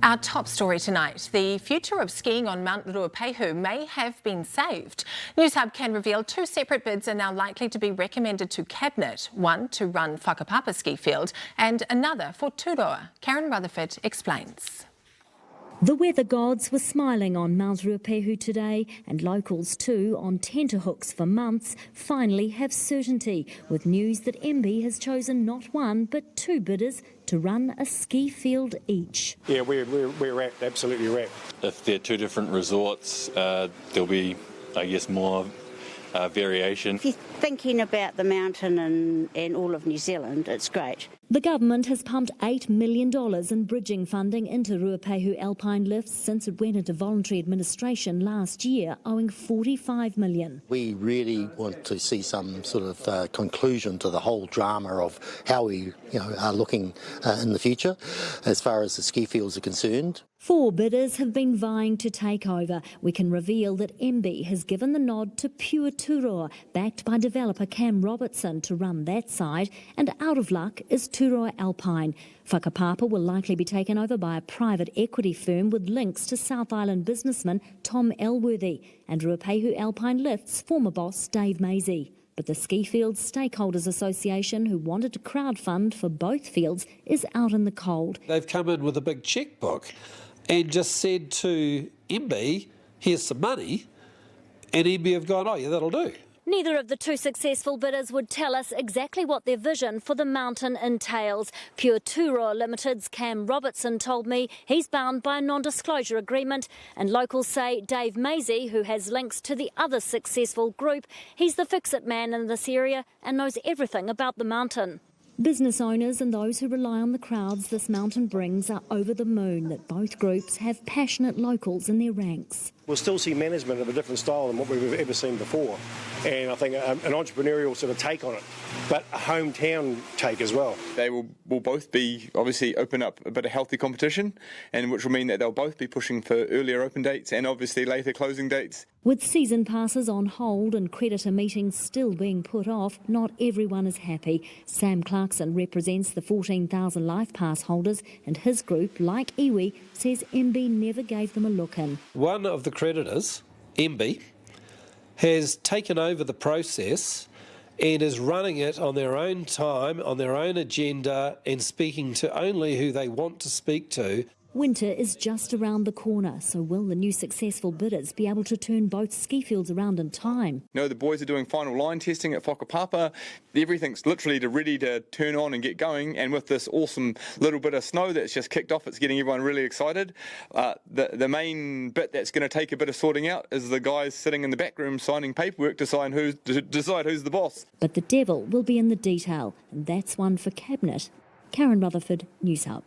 Our top story tonight, the future of skiing on Mt Ruapehu may have been saved. Newshub can reveal 2 separate bids are now likely to be recommended to Cabinet, one to run Whakapapa ski field and another for Turoa. Karen Rutherford explains. The weather gods were smiling on Mt Ruapehu today, and locals too, on tenterhooks for months, finally have certainty with news that MB has chosen not 1 but 2 bidders to run a ski field each. Yeah, we're rapt, absolutely rapt. If they're 2 different resorts, there'll be, I guess, more variation. If you're thinking about the mountain and all of New Zealand, it's great. The government has pumped $8 million in bridging funding into Ruapehu Alpine Lifts since it went into voluntary administration last year, owing $45 million. We really want to see some sort of conclusion to the whole drama of how we are looking in the future as far as the ski fields are concerned. 4 bidders have been vying to take over. We can reveal that MB has given the nod to Pure Turoa, backed by developer Cam Robertson to run that side, and out of luck is Turoa Alpine. Whakapapa will likely be taken over by a private equity firm with links to South Island businessman Tom Elworthy and Ruapehu Alpine Lifts former boss Dave Maisie. But the Ski Fields Stakeholders Association, who wanted to crowdfund for both fields, is out in the cold. They've come in with a big chequebook and just said to MB, here's some money, and MB have gone, oh yeah, that'll do. Neither of the 2 successful bidders would tell us exactly what their vision for the mountain entails. Pure Turoa Limited's Cam Robertson told me he's bound by a non-disclosure agreement, and locals say Dave Maisie, who has links to the other successful group, he's the fix-it man in this area and knows everything about the mountain. Business owners and those who rely on the crowds this mountain brings are over the moon that both groups have passionate locals in their ranks. We'll still see management of a different style than what we've ever seen before, and I think an entrepreneurial sort of take on it, but a hometown take as well. They will both be obviously open up a bit of healthy competition, and which will mean that they'll both be pushing for earlier open dates and obviously later closing dates. With season passes on hold and creditor meetings still being put off, not everyone is happy. Sam Clarkson represents the 14,000 Life Pass holders, and his group, like iwi, says MB never gave them a look in. One of the creditors, MB, has taken over the process and is running it on their own time, on their own agenda, and speaking to only who they want to speak to. Winter is just around the corner, so will the new successful bidders be able to turn both ski fields around in time? No, the boys are doing final line testing at Whakapapa. Everything's literally ready to turn on and get going, and with this awesome little bit of snow that's just kicked off, it's getting everyone really excited. The main bit that's going to take a bit of sorting out is the guys sitting in the back room signing paperwork to decide who's the boss. But the devil will be in the detail, and that's one for Cabinet. Karen Rutherford, Newshub.